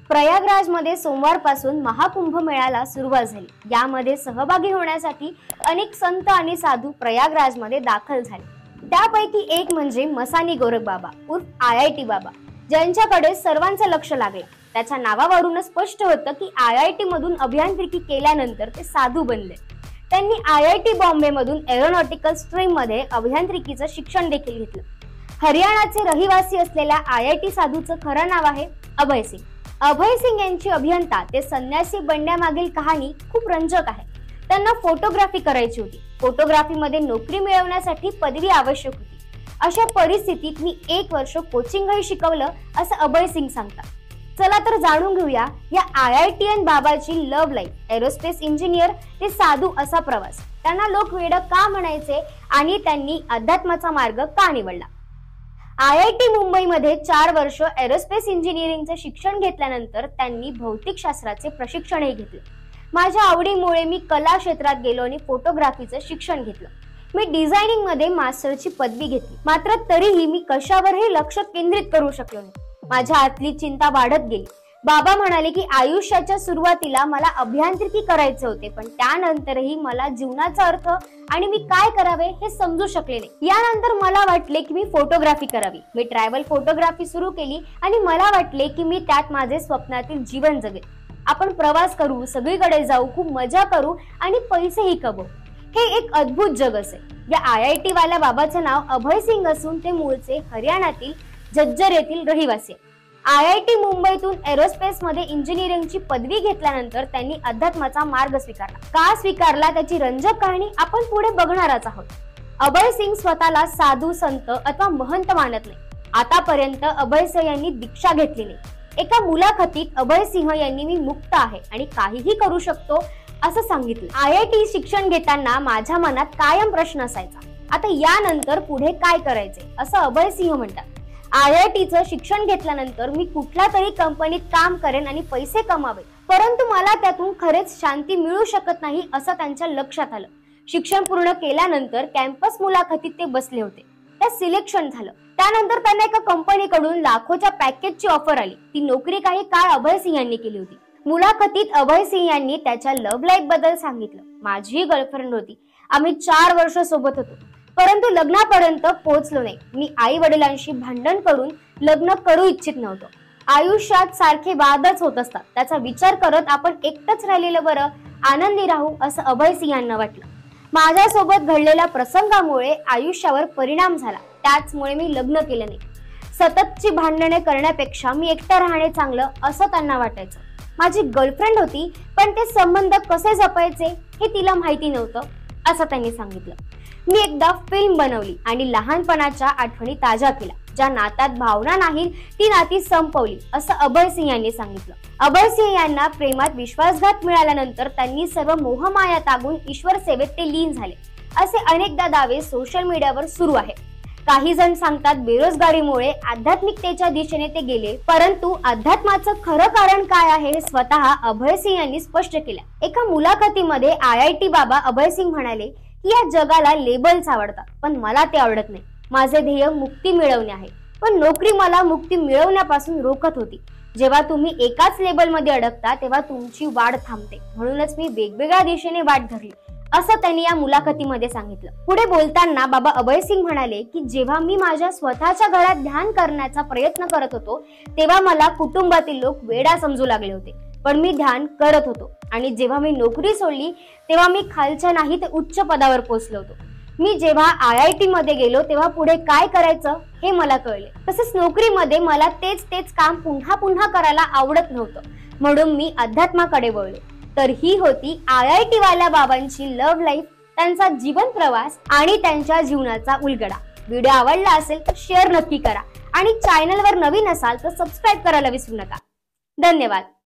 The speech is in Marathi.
प्रयागराजमध्ये सोमवारपासून महाकुंभ मेळ्याला सुरुवात झाली। यामध्ये सहभागी होण्यासाठी अनेक संत आणि साधू प्रयागराजमध्ये दाखल झाले। त्यापैकी एक म्हणजे मसानी गोरख बाबा उर्फ IIT बाबा, ज्यांच्याकडे सर्वांचं लक्ष लागले। त्याच्या नावावरूनच स्पष्ट होतं की IIT मधून अभियांत्रिकी केल्यानंतर ते साधू बनले। त्यांनी IIT बॉम्बे मधून एरोनॉटिकल स्ट्रीम मध्ये अभियांत्रिकीचं शिक्षण देखील घेतलं। हरियाणाचे रहिवासी असलेल्या IIT साधूचं खरं नाव आहे अभय सिंग। अभय सिंग यांची अभियंता ते संन्यासी बनण्यामागील कहाणी खूप रंजक आहे। त्यांना फोटोग्राफी करायची होती। फोटोग्राफीमध्ये नोकरी मिळवण्यासाठी पदवी आवश्यक होती। अशा परिस्थितीत मी 1 वर्ष कोचिंगही शिकवलं असं अभय सिंग सांगतात। चला तर जाणून घेऊया या IITian बाबाची लव्ह लाईफ, एरोस्पेस इंजिनियर ते साधू असा प्रवास। त्यांना लोक वेड का म्हणायचे आणि त्यांनी अध्यात्माचा मार्ग का निवडला। IIT मुंबईमध्ये 4 वर्ष एरोस्पेस इंजिनिअरिंगचे शिक्षण घेतल्यानंतर त्यांनी भौतिकशास्त्राचे प्रशिक्षणही घेतले। माझ्या आवडीमुळे मी कला क्षेत्रात गेलो आणि फोटोग्राफीचं शिक्षण घेतलं। मी डिझायनिंग मध्ये मास्टरची पदवी घेतली, मात्र तरीही मी कशावरही लक्ष केंद्रित करू शकलो नाही। माझ्या आतली चिंता वाढत गेली। बाबा म्हणाले की आयुष्याच्या सुरुवातीला मला अभियांत्रिकी करायचे होते, पण त्यानंतरही मला जीवनाचा अर्थ आणि मी काय करावे हे समजू शकले नाही। यानंतर मला वाटले की मी फोटोग्राफी करावी। मी ट्रॅव्हल फोटोग्राफी सुरू केली आणि मला वाटले की मी त्यात माझे स्वप्नातील जीवन जगेल। आपण प्रवास करू, सगळीकडे जाऊ, खूप मजा करू आणि पैसेही कमवू। हे एक अद्भुत जग असेल। या IIT वाल्या बाबाचं नाव अभय सिंग असून ते मूळचे हरियाणातील झज्जर येथील रहिवासी। IIT मुंबईतून एरोस्पेस मध्ये इंजिनिअरिंगची पदवी घेतल्यानंतर त्यांनी अध्यात्माचा मार्ग स्वीकारला। का स्वीकारला त्याची रंजक कहाणी आपण पुढे बघणारच आहोत। अभय सिंग स्वतःला साधू, संत अथवा महंत मानत नाही। आतापर्यंत अभय सिंह यांनी दीक्षा घेतली नाही। एका मुलाखतीत अभय सिंह यांनी मी मुक्त आहे आणि काहीही करू शकतो असं सांगितलं। IIT शिक्षण घेताना माझ्या मनात कायम प्रश्न असायचा, आता यानंतर पुढे काय करायचे असं अभय सिंह म्हणतात। IITचं शिक्षण घेतल्यानंतर मी कुठल्या तरी कंपनीत काम करेन आणि पैसे कमावे, परंतु मला त्यातून खरेच शांती मिळू शकत नाही असं त्यांच्या लक्षात आलं। शिक्षण पूर्ण केल्यानंतर कॅम्पस मुलाखतीत ते बसले होते। त्यात सिलेक्शन झालं। त्यानंतर त्यांना एका कंपनीकडून लाखोच्या पॅकेजची ऑफर आली। ती नोकरी काही काळ अभय सिंह यांनी केली होती। मुलाखतीत अभय सिंह यांनी त्याच्या लव्ह लाईफ बद्दल सांगितलं। माझी गर्लफ्रेंड होती, आम्ही 4 वर्ष सोबत होतो, परंतु लग्नापर्यंत पोहोचलो नाही। मी आई वडिलांशी भांडण करून लग्न करू इच्छित नव्हतो। आयुष्यात सारखे वादच होत असतात, त्याचा विचार करत आपण एकटंच राहिलेलं बरं, आनंदी राहू असं अभय सिंह यांना वाटलं। माझ्यासोबत घडलेल्या प्रसंगामुळे आयुष्यावर परिणाम झाला, त्याचमुळे मी लग्न केलं नाही। सततची भांडणे करण्यापेक्षा मी एकटं राहणे चांगलं असं त्यांना वाटायचं। माझी गर्लफ्रेंड होती, पण ते संबंध कसे जपायचे हे तिला माहिती नव्हतं असं त्यांनी सांगितलं। मी एकदा फिल्म बनवली आणि लहानपणाच्या आठवणी ताज्या केल्या। ज्या नात्यात भावना नाही ती नाती संपवली असं अभय सिंह यांनी सांगितलं। अभय सिंह यांना प्रेमात विश्वासघात मिळाल्यानंतर त्यांनी सर्व मोहमाया त्यागून ईश्वर सेवेत ते लीन झाले असे अनेकदा दावे सोशल मीडियावर सुरू आहेत। काही जण सांगतात बेरोजगारीमुळे आध्यात्मिकतेच्या दिशेने ते गेले, परंतु अध्यात्माचं खरं कारण काय आहे हे स्वतः अभय सिंह यांनी स्पष्ट केलं। एका मुलाखतीमध्ये IIT बाबा अभय सिंह म्हणाले की या जगाला लेबल्स आवडतात, पण मला ते आवडत नाही। माझे ध्येय मुक्ती मिळवणे आहे, पण नोकरी मला मुक्ती मिळवण्यापासून रोखत होती। जेव्हा तुम्ही एकाच लेबलमध्ये अडकता तेव्हा तुमची वाढ थांबते, म्हणूनच मी वेगवेगळ्या दिशेने वाट धरली असं त्यांनी या मुलाखतीमध्ये सांगितलं। पुढे बोलताना बाबा अभय सिंग म्हणाले की जेव्हा मी माझ्या स्वतःच्या घरात ध्यान करण्याचा प्रयत्न करत होतो तेव्हा मला कुटुंबातील लोक वेडा समजू लागले होते, पण मी ध्यान करत होतो। आणि जेव्हा मी नोकरी सोडली तेव्हा मी खालच्या नाही ते उच्च पदावर पोहोचलो होतो। मी जेव्हा IIT मध्ये गेलो तेव्हा पुढे काय करायचं हे मला कळले। तसेच नोकरीमध्ये मला तेच काम पुन्हा पुन्हा करायला आवडत नव्हतं, म्हणून मी अध्यात्माकडे वळलो। तर ही होती IIT वाल्या बाबांची लव्ह लाईफ, त्यांचा जीवन प्रवास आणि त्यांच्या जीवनाचा उलगडा। व्हिडिओ आवडला असेल तर शेअर नक्की करा आणि चॅनलवर नवीन असाल तर सबस्क्राईब करायला विसरू नका। धन्यवाद।